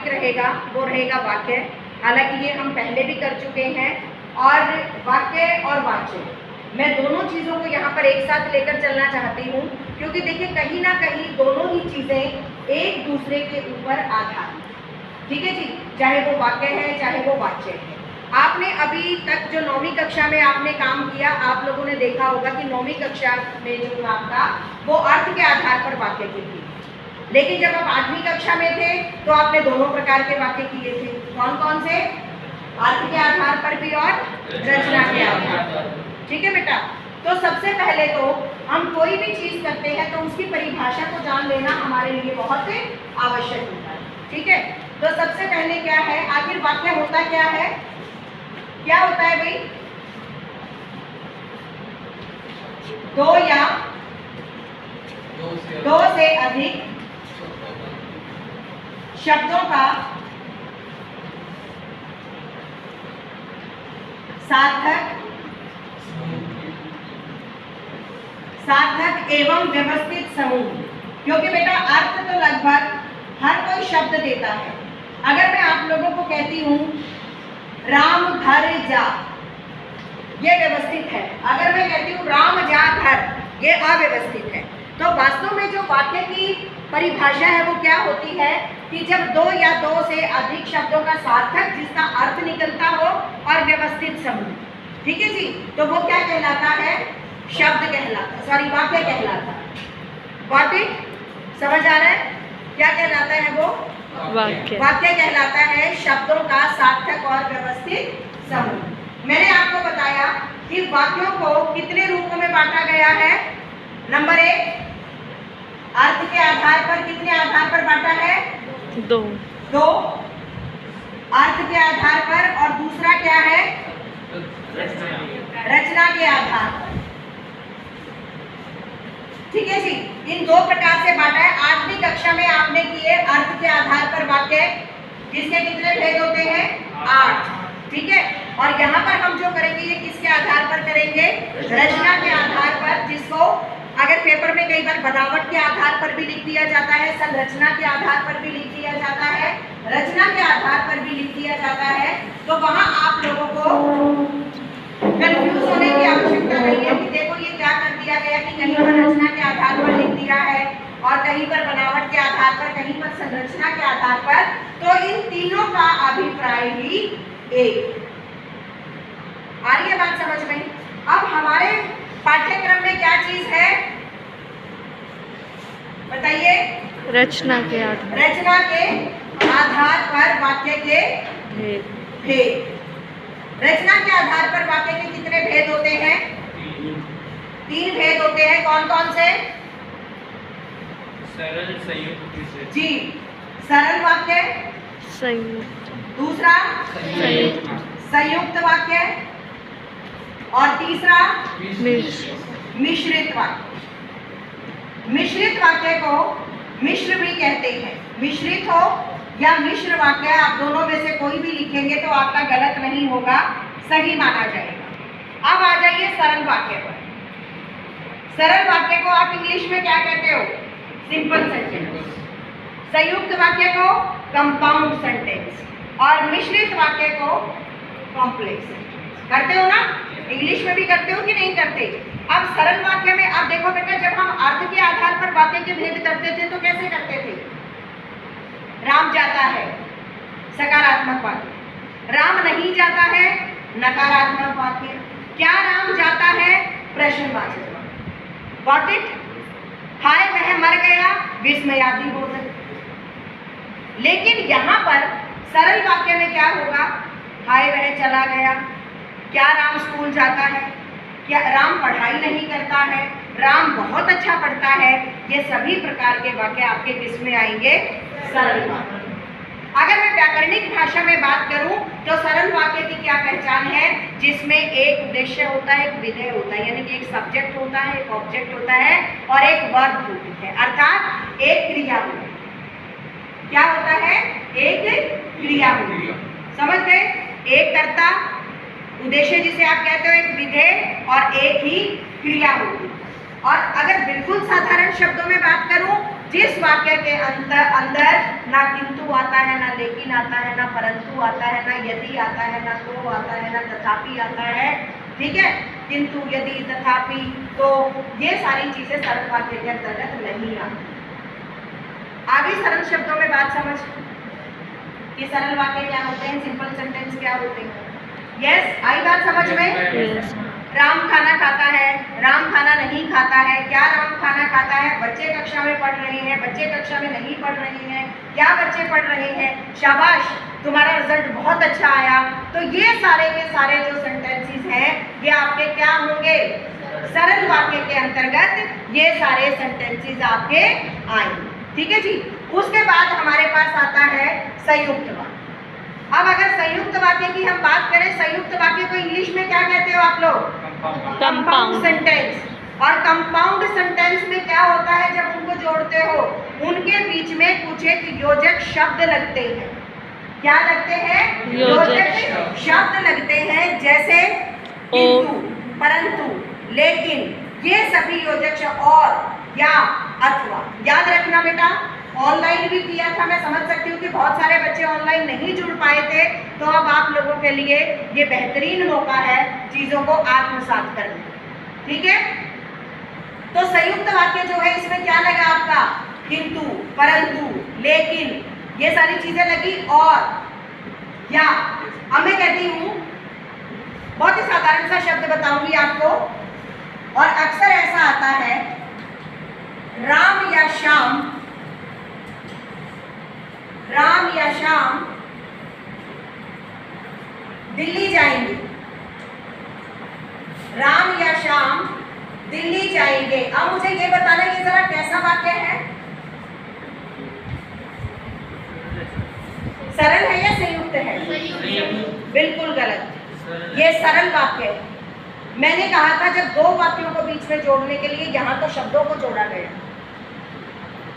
Topic रहेगा वो रहेगा वाक्य। हालांकि ये हम पहले भी कर चुके हैं। और वाक्य और वाच्य मैं दोनों चीज़ों को यहाँ पर एक साथ लेकर चलना चाहती हूँ, क्योंकि देखिए कहीं ना कहीं दोनों ही चीज़ें एक दूसरे के ऊपर आधारित, ठीक है जी, चाहे वो वाक्य है चाहे वो वाच्य है। आपने अभी तक जो 9वीं कक्षा में आपने काम किया, आप लोगों ने देखा होगा कि 9वीं कक्षा में जो काम था वो अर्थ के आधार पर वाक्य के थे। लेकिन जब आप 8वीं कक्षा में थे तो आपने दोनों प्रकार के वाक्य किए थे। कौन कौन से? अर्थ के आधार पर भी और रचना के आधार पर। ठीक है बेटा। तो सबसे पहले तो हम कोई भी चीज करते हैं तो उसकी परिभाषा को जान लेना हमारे लिए बहुत आवश्यक होता है। ठीक है। तो सबसे पहले क्या है, आखिर वाक्य होता क्या है? क्या होता है भाई? दो या दो से अधिक शब्दों का सार्थक एवं व्यवस्थित समूह। क्योंकि बेटा अर्थ तो लगभग हर कोई शब्द देता है। अगर मैं आप लोगों को कहती हूँ राम घर जा, ये व्यवस्थित है। अगर मैं कहती हूँ राम जा घर, ये अव्यवस्थित है। तो वास्तव में जो वाक्य की परिभाषा है वो क्या होती है कि जब दो या दो से अधिक शब्दों का सार्थक जिसका अर्थ निकलता हो और व्यवस्थित समूह। ठीक है जी। तो वो क्या कहलाता है? शब्द कहलाता, सॉरी वाक्य कहलाता है। Got it? समझ आ रहा है? क्या कहलाता है वो? वाक्य। वाक्य कहलाता है शब्दों का सार्थक और व्यवस्थित समूह। मैंने आपको बताया कि वाक्यों को कितने रूपों में बांटा गया है। नंबर 1, अर्थ के आधार पर। कितने आधार पर बांटा है? दो अर्थ के आधार पर। और दूसरा क्या है? रचना के आधार पर। ठीक है जी। इन दो प्रकार से बांटा है। 8वीं कक्षा में आपने किए अर्थ के आधार पर वाक्य, जिसके कितने भेद होते हैं? 8। ठीक है। और यहाँ पर हम जो करेंगे ये किसके आधार पर करेंगे? रचना के आधार पर, जिसको अगर पेपर में कई बार बनावट के आधार पर भी लिख दिया जाता है, संरचना के आधार पर भी लिख दिया जाता है, रचना के आधार पर भी लिख दिया जाता है। तो वहां आप लोगों को कंफ्यूज होने की आवश्यकता नहीं है कि देखो ये क्या कर दिया गया कि कहीं पर रचना के आधार पर लिख दिया है और कहीं पर बनावट के आधार पर, कहीं पर संरचना के आधार पर। तो इन तीनों का अभिप्राय ही एक। आ रही है बात समझ में? अब हमारे पाठ्यक्रम में क्या चीज है बताइए? रचना के आधार। रचना के आधार पर वाक्य के भेद। रचना के आधार पर वाक्य के कितने भेद होते हैं? 3 भेद होते हैं। कौन कौन से? सरल, संयुक्त जी। सरल वाक्य। संयुक्त। दूसरा संयुक्त वाक्य। और तीसरा मिश्रित वाक्य। मिश्रित वाक्य को मिश्र भी कहते हैं। मिश्रित हो या मिश्र वाक्य, आप दोनों में से कोई भी लिखेंगे तो आपका गलत नहीं होगा, सही माना जाएगा। अब आ जाइए सरल वाक्य पर। सरल वाक्य को आप इंग्लिश में क्या कहते हो? Simple sentence. संयुक्त वाक्य को कंपाउंड सेंटेंस। और मिश्रित वाक्य को कॉम्प्लेक्स सेंटेंस। करते हो ना? इंग्लिश में भी करते हो कि नहीं करते? अब सरल वाक्य में आप देखो बेटा, जब हम अर्थ के आधार पर वाक्य के भेद करते थे तो कैसे करते थे? राम जाता है, सकारात्मक वाक्य। राम नहीं जाता है, नकारात्मक वाक्य। क्या राम जाता है? प्रश्नवाचक वाक्य। Got it? हाय वह मर गया, विस्मयादि बोधक। लेकिन यहाँ पर सरल वाक्य में क्या होगा? हाय वह चला गया। क्या राम स्कूल जाता है? क्या राम पढ़ाई नहीं करता है? राम बहुत अच्छा पढ़ता है। ये सभी प्रकार के वाक्य आपके किस में आएंगे? सरल वाक्य। अगर मैं व्याकरणिक भाषा में बात करूं तो सरल वाक्य की क्या पहचान है? जिसमें एक उद्देश्य होता है, एक विधेय होता है, यानी कि एक सब्जेक्ट होता है, एक ऑब्जेक्ट होता है और एक वर्ब होती है, अर्थात एक क्रिया होती है। क्या होता है? एक क्रिया होती है। समझ गए? एक कर्ता, उद्देश्य जिसे आप कहते हो, एक विधेय और एक ही क्रिया होती है। और अगर बिल्कुल साधारण शब्दों में बात करूं जिस वाक्य के अंदर ना किंतु आता है, ना लेकिन आता है, ना परंतु आता है, ना यदि आता है, ना तो आता है, ना तथापि आता है, ठीक है, किंतु, यदि, तथापि, तो ये सारी चीजें सरल वाक्य के अंतर्गत नहीं आती। आगे सरल शब्दों में बात समझ कि सरल वाक्य क्या होते हैं, सिंपल सेंटेंस क्या होते हैं। यस, आई बात समझ में। यस राम खाना खाता है, राम खाना नहीं खाता है। क्या राम खाना खाता है? बच्चे कक्षा में पढ़ रहे हैं, बच्चे कक्षा में नहीं पढ़ रहे हैं। क्या बच्चे पढ़ रहे हैं? शाबाश, तुम्हारा रिजल्ट बहुत अच्छा आया। तो ये सारे के सारे जो सेंटेंसेस हैं ये आपके क्या होंगे? सरल वाक्य के अंतर्गत ये सारे सेंटेंसेस आपके आएंगे, ठीक है जी। उसके बाद हमारे पास आता है संयुक्त वाक्य। अब अगर संयुक्त वाक्य की हम बात करें, संयुक्त वाक्य को इंग्लिश में क्या कहते हो आप लोग? Compound sentence. और कंपाउंड सेंटेंस में क्या होता है जब उनको जोड़ते हो? उनके बीच में कुछ एक योजक शब्द लगते हैं। क्या लगते हैं? योजक शब्द लगते हैं, जैसे किंतु, परंतु, लेकिन, ये सभी योजक शब्द, और, या, अथवा। याद रखना बेटा, ऑनलाइन भी किया था, मैं समझ सकती हूँ कि बहुत सारे बच्चे ऑनलाइन नहीं जुड़ पाए थे, तो अब आप लोगों के लिए ये बेहतरीन मौका है चीज़ों को आत्मसात करने, ठीक है। तो संयुक्त वाक्य जो है इसमें क्या लगा आपका? किंतु, परंतु, लेकिन, ये सारी चीजें लगी, और, या। अब मैं कहती हूँ, बहुत ही साधारण सा शब्द बताऊंगी आपको, और अक्सर ऐसा आता है, राम या श्याम, राम या श्याम दिल्ली जाएंगे। राम या श्याम दिल्ली जाएंगे। अब मुझे ये बताना, ये जरा कैसा वाक्य है? सरल है या संयुक्त है? बिल्कुल गलत, ये सरल वाक्य है। मैंने कहा था जब दो वाक्यों को बीच में जोड़ने के लिए यहाँ तो शब्दों को जोड़ा गया,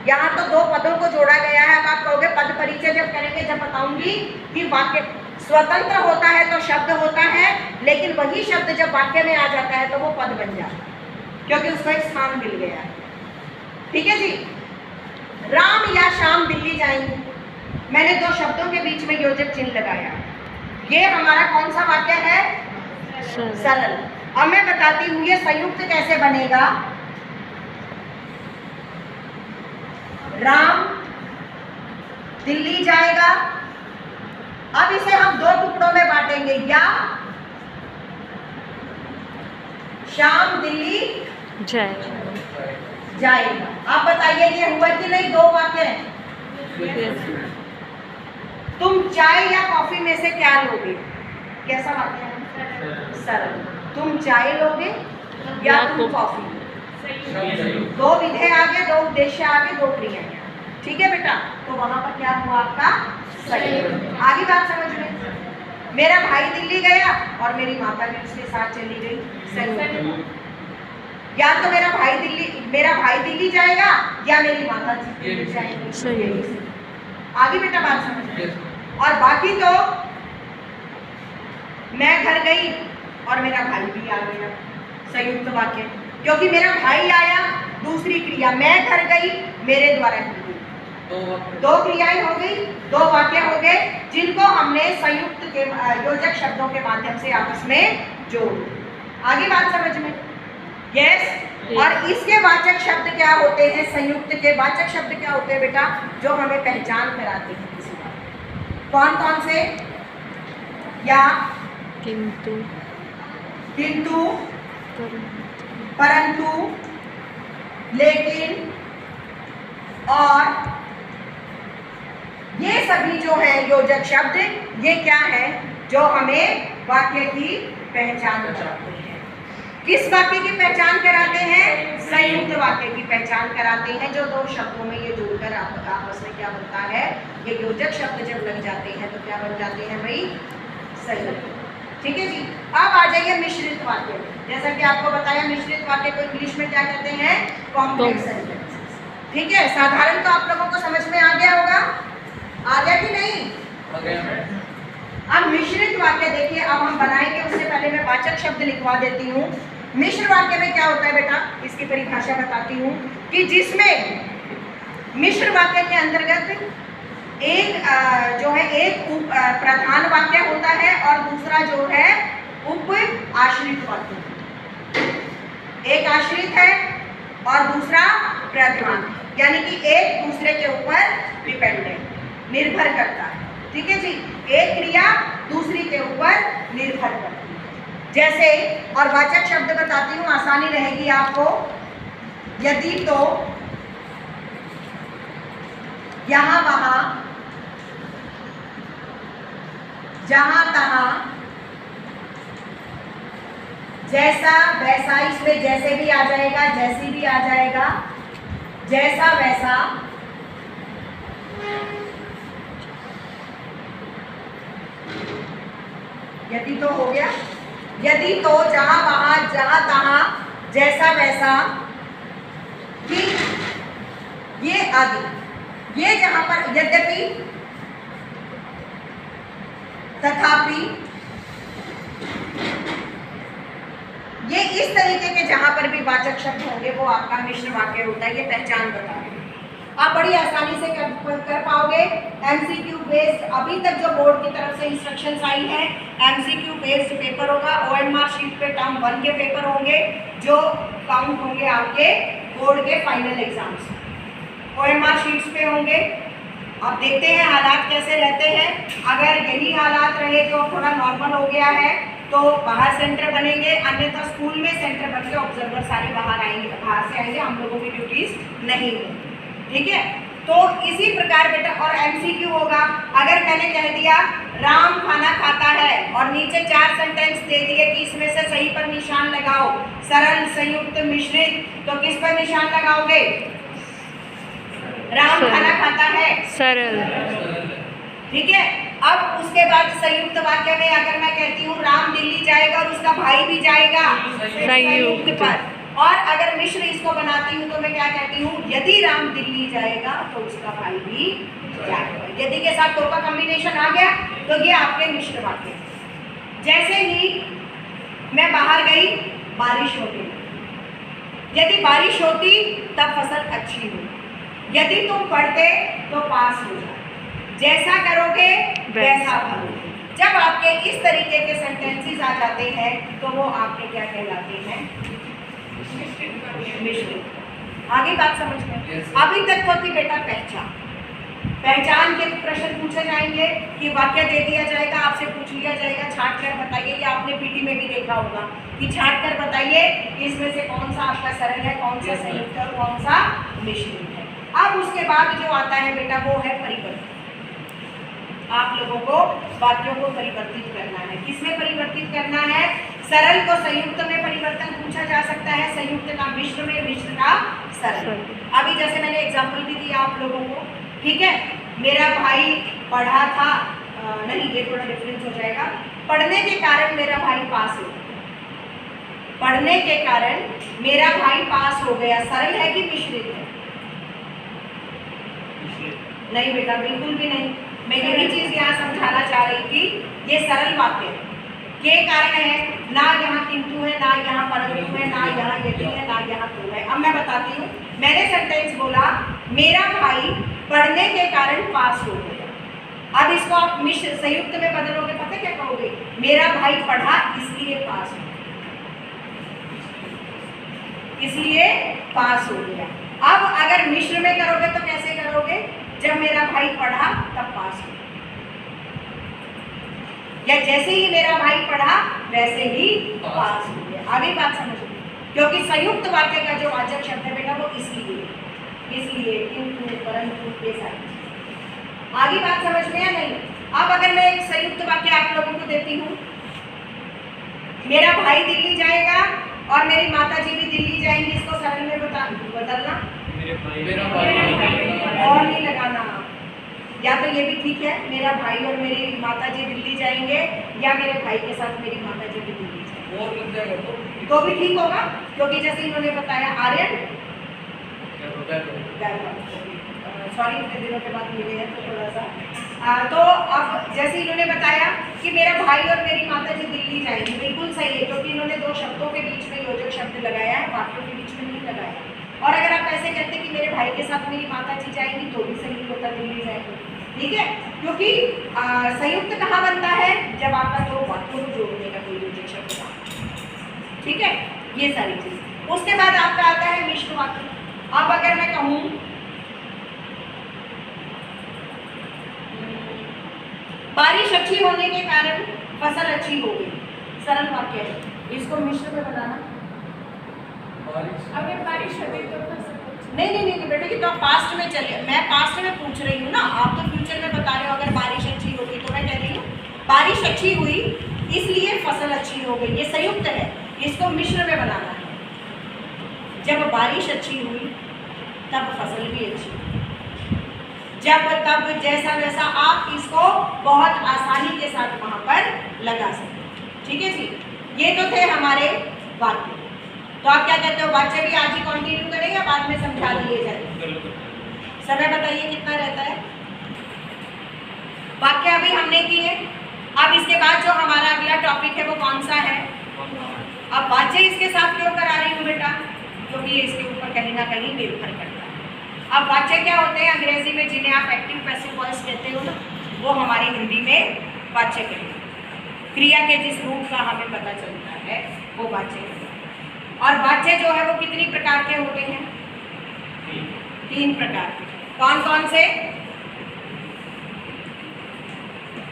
यहाँ तो दो पदों को जोड़ा गया है। अब आप कहोगे पद परिचय जब करेंगे, जब बताऊंगी कि वाक्य स्वतंत्र होता है तो शब्द होता है, लेकिन वही शब्द जब वाक्य में आ जाता है तो वो पद बन जाता है, क्योंकि उसको एक स्थान मिल गया है, ठीक है जी। राम या श्याम दिल्ली जाएंगे, मैंने दो शब्दों के बीच में योजक चिन्ह लगाया। ये हमारा कौन सा वाक्य है? सरल। अब मैं बताती हूँ ये संयुक्त कैसे बनेगा। राम दिल्ली जाएगा। अब इसे हम दो टुकड़ों में बांटेंगे, या श्याम दिल्ली जाएगा। आप बताइए ये हुआ कि नहीं? दो वाक्य हैं। तुम चाय या कॉफी में से क्या लोगे? कैसा वाक्य है? सरल। तुम चाय लोगे या तुम कॉफी? दो विधेय आगे, दो उद्देश्य आगे, दो क्रियाएं, ठीक है बेटा। तो वहां पर क्या हुआ आपका? सही। आगे बात समझ में। मेरा भाई दिल्ली गया और मेरी माता भी उसके साथ चली गई। सही। या तो मेरा भाई दिल्ली जाएगा या मेरी माता दिल्ली जाएगी। सही। आगे बेटा बात समझ में। और बाकी तो मैं घर गई और मेरा भाई भी आ गया। संयुक्त वाक्य, क्योंकि मेरा भाई आया, दूसरी क्रिया मैं घर गई, मेरे द्वारा की गई। दो क्रियाएं हो गई, दो वाक्य हो गए, जिनको हमने संयुक्त के योजक शब्दों के माध्यम से आपस में जोड़। आगे बात समझ में? यस। और इसके वाचक शब्द क्या होते हैं? संयुक्त के वाचक शब्द क्या होते हैं बेटा? जो हमें पहचान कराते हैं किसी बात। कौन कौन से? या, किंतु, परंतु, लेकिन, और, ये सभी जो है योजक शब्द, ये क्या है? जो हमें वाक्य की पहचान कराते हैं। किस वाक्य की पहचान कराते हैं? संयुक्त वाक्य की पहचान कराते हैं, जो दो शब्दों में ये जुड़कर आपस में क्या बनता है? ये योजक शब्द जब लग जाते हैं तो क्या बन जाते हैं भाई? संयुक्त। ठीक है जी। अब आ जाइए मिश्रित वाक्य। जैसा कि आपको बताया, मिश्रित वाक्य को इंग्लिश में क्या कहते हैं? Complex sentences. ठीक है, साधारण तो आप लोगों को समझ में आ गया होगा। आ गया कि नहीं? आ गया। अब मिश्रित वाक्य देखिए, अब हम बनाएंगे उससे पहले मैं वाचक शब्द लिखवा देती हूँ। मिश्र वाक्य में क्या होता है बेटा? इसकी परिभाषा बताती हूँ कि जिसमें मिश्र वाक्य के अंतर्गत एक जो है एक प्रधान वाक्य होता है और दूसरा जो है उप आश्रित वाक्य। एक आश्रित है और दूसरा प्रधान, यानी कि एक दूसरे के ऊपर डिपेंडेंट, निर्भर करता है। ठीक है जी, एक क्रिया दूसरी के ऊपर निर्भर करती है। जैसे, और वाचक शब्द बताती हूँ, आसानी रहेगी आपको। यदि, तो, यहाँ वहां, जहां तहां, जैसा वैसा, इसमें जैसे भी आ जाएगा, जैसी भी आ जाएगा, जैसा वैसा, यदि तो हो गया, यदि तो, जहां वहां, जहां तहां, जैसा वैसा, ठीक, ये आदि। ये जहां पर यद्यपि, तथापि, ये इस तरीके के जहां पर भी वाचक शब्द होंगे वो आपका मिश्र वाक्य होता है। ये पहचान बता रहे हैं, आप बड़ी आसानी से कर पाओगे। एमसीक्यू बेस्ड, अभी तक जो बोर्ड की तरफ से इंस्ट्रक्शंस आई है, एमसीक्यू बेस्ड पेपर होगा। ओएमआर शीट पे टर्म 1 के पेपर होंगे जो काउंट होंगे आपके बोर्ड के फाइनल एग्जाम्स। ओएमआर शीट्स पे होंगे। अब देखते हैं हालात कैसे रहते हैं। अगर यही हालात रहे जो थोड़ा नॉर्मल हो गया है तो बाहर सेंटर बनेंगे, अन्यथा स्कूल में सेंटर बन के ऑब्जर्वर सारे बाहर आएंगे, बाहर से आएंगे, हम लोगों की ड्यूटीज नहीं होंगी। ठीक है, तो इसी प्रकार बेटा, और एमसीक्यू होगा। अगर मैंने कह दिया राम खाना खाता है और नीचे 4 सेंटेंस दे दिए कि इसमें से सही पर निशान लगाओ, सरल, संयुक्त, मिश्रित, तो किस पर निशान लगाओगे? राम खाना खाता है, सरल। ठीक है, अब उसके बाद संयुक्त वाक्य में अगर मैं कहती हूँ राम दिल्ली जाएगा और उसका भाई भी जाएगा, संयुक्त पर। और अगर मिश्र इसको बनाती हूँ तो मैं क्या कहती हूँ? यदि राम दिल्ली जाएगा तो उसका भाई भी जाएगा। यदि के साथ तो का कॉम्बिनेशन आ गया तो ये आपके मिश्र वाक्य। जैसे ही मैं बाहर गई, बारिश हो गई। यदि बारिश होती तब फसल अच्छी हो, यदि तुम पढ़ते तो पास हो जाए, जैसा करोगे वैसा भरोगे। जब आपके इस तरीके के सेंटेंसेस आ जाते हैं तो वो आपके क्या कहलाते हैं? मिश्रित। आगे बात समझ में? अभी तक तो थी बेटा पहचान। पहचान के प्रश्न पूछे जाएंगे कि वाक्य दे दिया जाएगा, आपसे पूछ लिया जाएगा छाट कर बताइए। ये आपने पीटी में भी देखा होगा कि छाट कर बताइए इसमें से कौन सा आपका सरल है, कौन सा संयुक्त है, कौन सा मिश्रित है। अब उसके बाद जो आता है बेटा वो है परिवर्तन। आप लोगों को वाक्यों को परिवर्तित करना है। किसमें परिवर्तित करना है? सरल को संयुक्त में परिवर्तन पूछा जा सकता है, संयुक्त का मिश्र में, मिश्र का सरल। अभी जैसे मैंने एग्जाम्पल भी दिया आप लोगों को, ठीक है। मेरा भाई पढ़ा था, नहीं ये थोड़ा डिफरेंस हो जाएगा। पढ़ने के कारण मेरा भाई पास हो गया, पढ़ने के कारण मेरा भाई पास हो गया। सरल है कि मिश्रित है? नहीं बेटा, बिल्कुल भी नहीं। मैं यही चीज यहाँ समझाना चाह रही थी। ये सरल वाक्य के कारण है, ना यहाँ किंतु है, ना यहाँ परंतु है, ना यहाँ यदि है, ना यहाँ तो है। अब मैं बताती हूँ। मैंने सेंटेंस बोला मेरा भाई पढ़ने के कारण पास हो गया। अब इसको आप मिश्र संयुक्त में बदलोगे, पता क्या कहोगे? मेरा भाई पढ़ा इसलिए पास हो गया, इसलिए पास हो गया। अब अगर मिश्र में करोगे तो कैसे करोगे? जब मेरा भाई पढ़ा तब पास हो, या जैसे ही मेरा भाई पढ़ा वैसे ही पास हो गया। आगे बात समझो, क्योंकि संयुक्त वाक्य का जो वाचक शब्द है बेटा वो इसलिए किंतु, परंतु, ये सारी। आगे बात समझ में या नहीं? अब अगर मैं एक संयुक्त वाक्य आप लोगों को देती हूँ, मेरा भाई दिल्ली जाएगा और मेरी माता जी भी दिल्ली जाएंगी, इसको सरल में बदलना और नहीं लगाना। या तो ये भी ठीक है, मेरा भाई और मेरी माता जी दिल्ली जाएंगे, या मेरे भाई के साथ मेरी माता जी भी दिल्ली जाएंगे, तो भी ठीक होगा। क्योंकि जैसे इन्होंने बताया आर्यन, सॉरी इतने दिनों के बाद मिले हैं तो थोड़ा सा तो अब जैसे इन्होंने बताया कि मेरा भाई और मेरी माता जी दिल्ली जाएंगी, बिल्कुल सही है, क्योंकि इन्होंने दो शब्दों के बीच में योजक शब्द लगाया है, वाक्यों के बीच में नहीं लगाया। और अगर आप ऐसे कहते कि मेरे भाई के साथ मेरी माता जी जाएंगी तो भी सही होता, दिल्ली जाएंगे, ठीक है, क्योंकि संयुक्त कहाँ बनता है, जब आपका दो वाक्यों को जोड़ने का कोई विशेषण होता, ठीक है, ये सारी चीज। उसके बाद आपका आता है मिश्र वाक्य। अब अगर मैं कहूँ बारिश अच्छी होने के कारण फसल अच्छी हो गई, सरल वाक्य है, इसको मिश्र में बनाना। अगर बारिश हो गई तो फसल नहीं बेटा, ये तो आप पास्ट में चले, मैं पास्ट में पूछ रही हूँ ना, आप तो फ्यूचर में बता रहे हो अगर बारिश अच्छी होगी, तो मैं कह रही हूँ बारिश अच्छी हुई इसलिए फसल अच्छी हो गई, ये संयुक्त है, इसको मिश्र में बनाना है। जब बारिश अच्छी हुई तब फसल भी अच्छी हुई, जब तब जैसा वैसा आप इसको बहुत आसानी के साथ वहां पर लगा सकते, ठीक है जी। ये तो थे हमारे वाक्य। तो आप क्या कहते हो, वाक्य भी आज ही कंटिन्यू करें या बाद में समझा दिए जाए? समय बताइए कितना रहता है? वाक्य अभी हमने किए, अब इसके बाद जो हमारा अगला टॉपिक है वो कौन सा है? अब वाक्य इसके साथ क्यों करा रही हूँ बेटा, क्योंकि ये इसके ऊपर कहीं ना कहीं निर्भर करता है। अब वाक्य क्या होते हैं अंग्रेजी में, जिन्हें आप एक्टिव पैसिव वॉइस कहते हो ना, वो हमारी हिंदी में वाक्य कहते हैं। क्रिया के जिस रूप का हमें पता चलता है वो वाक्य कहते हैं। और वाक्य जो है वो कितनी प्रकार के होते हैं? 3 प्रकार के। कौन कौन से?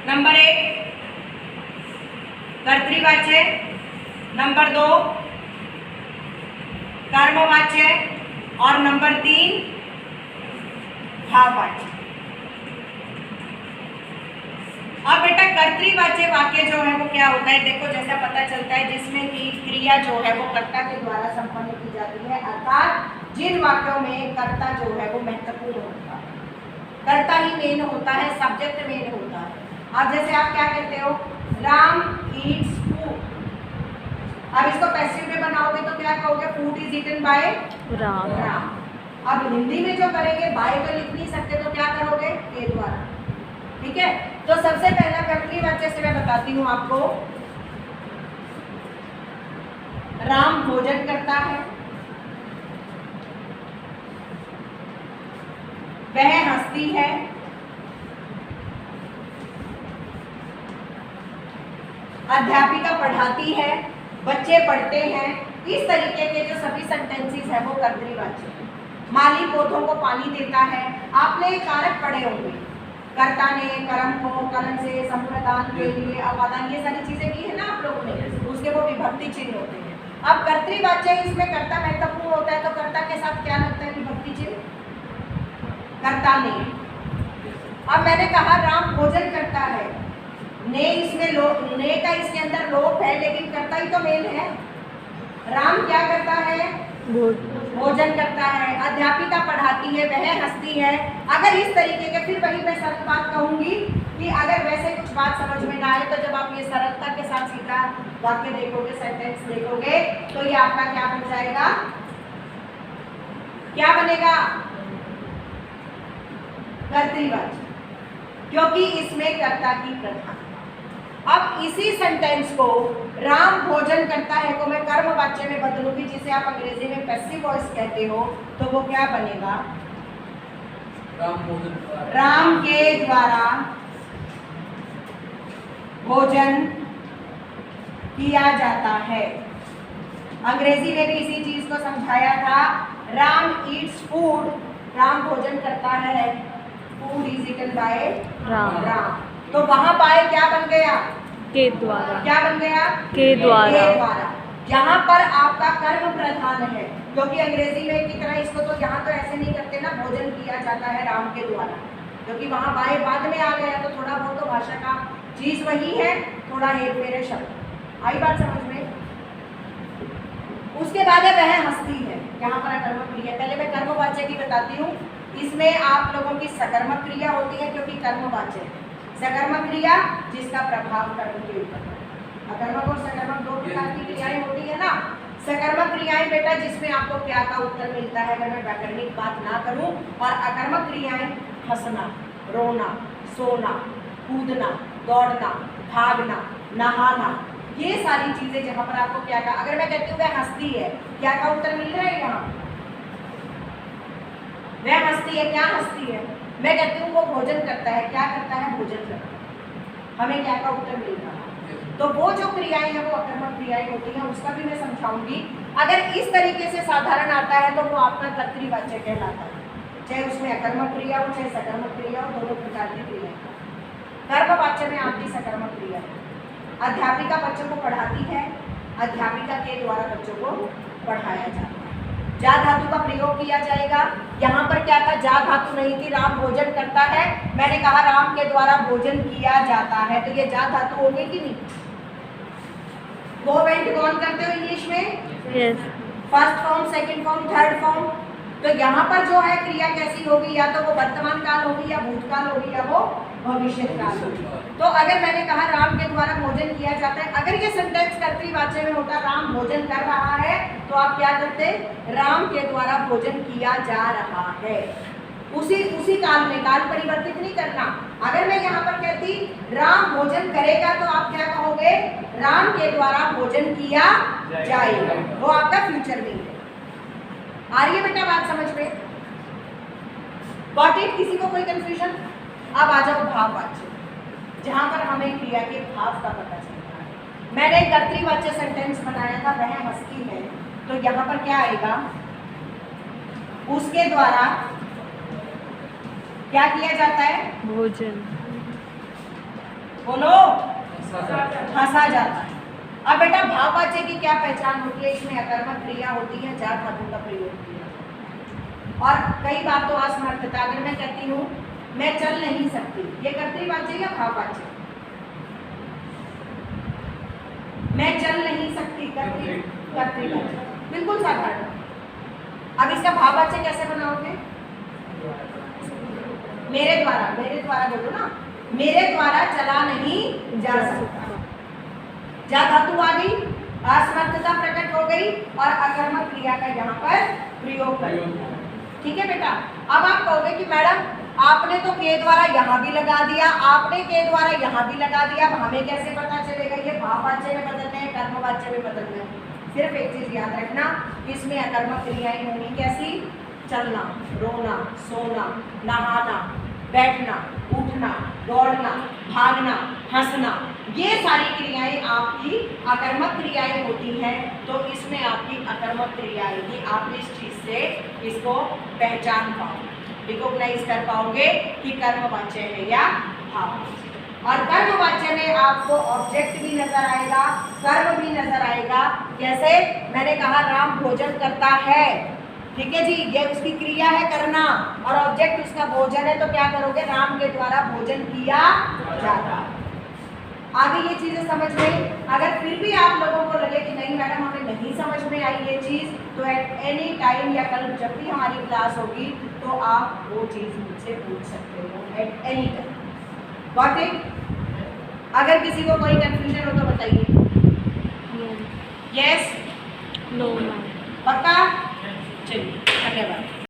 नंबर 1 कर्तृवाच्य, नंबर 2 कर्मवाच्य, और नंबर 3 भाववाच्य। अब बेटा कर्तृवाच्य वाक्य जो है वो क्या होता है, देखो जैसा पता चलता है जिसमें कि क्रिया जो है वो कर्ता के द्वारा संपन्न की जाती है, अर्थात जिन वाक्यों में कर्ता जो है वो महत्वपूर्ण होता है, कर्ता ही मेन होता है, सब्जेक्ट मेन होता है। अब जैसे आप क्या कहते हो, राम ईट्स फूड, अब इसको पैसिव में बनाओगे तो क्या कहोगे, food is eaten by Ram. अब हिंदी में जो करेंगे बाय तो लिख नहीं सकते, तो क्या करोगे, के द्वारा, ठीक है। तो सबसे पहला कर्तृवाच्य से मैं बताती हूँ आपको, राम भोजन करता है, वह हंसती है, अध्यापिका पढ़ाती है, बच्चे पढ़ते हैं। इस तरीके के जो सभी सेंटेंसेस है वो कर्तृवाच्य है। माली पौधों को पानी देता है, आपने कारक पढ़े होंगे, कर्ता ने कर्म को करण से संप्रदान के लिए अपादान, ये सारी चीजें की है ना आप लोगों ने, उसके वो विभक्ति चिन्ह होते हैं। अब कर्तृवाच्य इसमें कर्ता महत्वपूर्ण होता है, तो कर्ता के साथ क्या लगता है विभक्ति चिन्ह, कर्ता ने। अब मैंने कहा राम भोजन करता है, ने इसमें ने का इसके अंदर लोप है, लेकिन कर्ता ही तो मेन है। राम क्या करता है, भोजन करता है, अध्यापिका पढ़ाती है, वह हंसती है। अगर इस तरीके के, फिर वही मैं सरल बात कहूंगी कि अगर वैसे कुछ बात समझ में ना आए तो जब आप ये सरलता के साथ सीधा वाक्य देखोगे, सेंटेंस देखोगे, तो ये आपका क्या बन जाएगा, क्या बनेगा, कर्तृवाच्य, क्योंकि इसमें कर्ता की प्रधान। अब इसी सेंटेंस को राम भोजन करता है को मैं कर्मवाच्य में बदलूंगी, जिसे आप अंग्रेजी में पैसिव वॉइस कहते हो, तो वो क्या बनेगा, राम के द्वारा भोजन किया जाता है। अंग्रेजी में भी इसी चीज को समझाया था, राम ईट्स फूड, राम भोजन करता है, food is eaten by Ram. तो वहां पाए क्या बन गया, के द्वारा, क्या बन गया, के द्वारा। यहाँ पर आपका कर्म प्रधान है, क्योंकि अंग्रेजी में की तरह इसको तो यहाँ तो ऐसे नहीं करते ना, भोजन किया जाता है राम के द्वारा, क्योंकि वहाँ बाय बाद में आ गया, तो थोड़ा बहुत तो भाषा का चीज वही है, थोड़ा हेर फेर शब्द। आई बात समझ में? उसके बाद है वह हंसती है, यहाँ पर कर्म क्रिया। पहले मैं कर्मवाच्य की बताती हूँ, इसमें आप लोगों की सकर्मक क्रिया होती है, क्योंकि कर्मवाच्य है। सकर्मक क्रिया जिसका प्रभाव कर्म के ऊपर है। अकर्मक और सकर्मक 2 प्रकार की क्रियाएं होती है ना। सकर्मक क्रियाएं बेटा जिसमें आपको क्या का उत्तर मिलता है, अगर मैं व्याकरणिक बात ना करूं, और अकर्मक क्रियाएं हंसना, रोना, सोना, कूदना, दौड़ना, भागना, नहाना, ये सारी चीजें जहाँ पर आपको क्या का, अगर मैं कहती हूँ वह हंसती है, क्या का उत्तर मिल रहा है यहाँ, वह हंसती है, क्या हंसती है? मैं कहती हूँ वो भोजन करता है, क्या करता है? भोजन करता है। हमें क्या का उत्तर मिल रहा है? तो वो जो क्रियाएं हैं वो अकर्मक क्रियाएं होती हैं, उसका भी मैं समझाऊंगी। अगर इस तरीके से साधारण आता है तो वो आपका कर्तृवाच्य कहलाता है, चाहे उसमें अकर्मक क्रिया हो चाहे सकर्मक क्रिया हो, दोनों प्रकार की क्रिया। कर्मवाच्य में आपकी सकर्मक क्रिया है। अध्यापिका बच्चों को पढ़ाती है, अध्यापिका के द्वारा बच्चों को पढ़ाया जाता है। जा धातु का प्रयोग किया जाएगा। यहाँ पर क्या था? जा धातु नहीं थी, राम भोजन करता है। मैंने कहा राम के द्वारा भोजन किया जाता है, तो ये जा धातु हो गई कि नहीं? गोवेंट कौन करते हो इंग्लिश में? Yes. First form, second form, third form. तो यहाँ पर जो है क्रिया कैसी होगी? या तो वो वर्तमान काल होगी, या भूतकाल होगी, या वो भविष्य काल होगी। तो अगर मैंने कहा राम के द्वारा भोजन किया जाता है, अगर ये सेंटेंस कर्तृवाच्य में होता राम भोजन कर रहा है, तो आप क्या करते? राम के द्वारा भोजन किया जा रहा है। उसी काल में, काल परिवर्तित नहीं करना। अगर मैं यहाँ पर कहती राम भोजन करेगा, तो आप क्या कहोगे? राम के द्वारा भोजन किया जाएगा। वो आपका फ्यूचर में है। आ रही है बेटा बात समझ में? Got it? किसी को कोई कंफ्यूजन? अब आ जाओ भाववाच्य, जहां पर हमें क्रिया के भाव का पता चलता है। मैंने कर्तृवाच्य सेंटेंस बनाया था, वह हंसती है, तो यहाँ पर क्या आएगा? उसके द्वारा क्या किया जाता है? भोजन। बोलो। हंसा जाता है। अब बेटा भाववाच्य की क्या पहचान होती है? इसमें अकर्मक क्रिया होती है, जा धातु का प्रयोग किया, और कई बार तो असमर्थता। अगर मैं कहती हूँ मैं चल नहीं सकती, ये कर्तृवाच्य या भाववाच्य? मैं चल नहीं सकती, कर्तृवाच्य, बिल्कुल साधारण। अब इसका भाववाच्य कैसे बनाओगे? मेरे द्वारा बोलो ना, मेरे द्वारा चला नहीं जा सकता। जा धातु आ गई, असमर्थता प्रकट हो गई, और अकर्मक क्रिया का यहाँ पर प्रयोग कर दिया। ठीक है बेटा? अब आप कहोगे कि मैडम आपने तो के द्वारा यहाँ भी लगा दिया, आपने के द्वारा यहाँ भी लगा दिया, अब हमें कैसे पता चलेगा ये भाववाच्य में बदलना है, कर्मवाच्य में बदलना है? सिर्फ एक चीज याद रखना, इसमें अकर्मक क्रियाएं होंगी कैसी? चलना, रोना, सोना, नहाना, बैठना, उठना, दौड़ना, भागना, हंसना, ये सारी क्रियाएं आपकी अकर्मक क्रियाएं होती हैं। तो इसमें आपकी अकर्मक क्रियाएं ही आप इस चीज से इसको पहचान पाओगे, रिकॉग्नाइज कर पाओगे कि कर्मवाच्य है या भाववाच्य। और कर्मवाच्य में आपको ऑब्जेक्ट भी नजर आएगा, कर्म भी नजर आएगा। जैसे मैंने कहा राम भोजन करता है, ठीक है जी, ये उसकी क्रिया है करना, और ऑब्जेक्ट उसका भोजन है, तो क्या करोगे? राम के द्वारा भोजन किया जाता। आगे ये चीजें समझ में? अगर फिर भी आप लोगों को लगे कि नहीं मैडम हमें नहीं समझ में आई ये चीज, तो एट एनी टाइम या कल जब भी हमारी क्लास होगी तो आप वो चीज मुझसे पूछ सकते हो at any time. Got it? अगर किसी को कोई कंफ्यूजन हो तो बताइए। यस? No ma'am. पक्का? चलिए, धन्यवाद।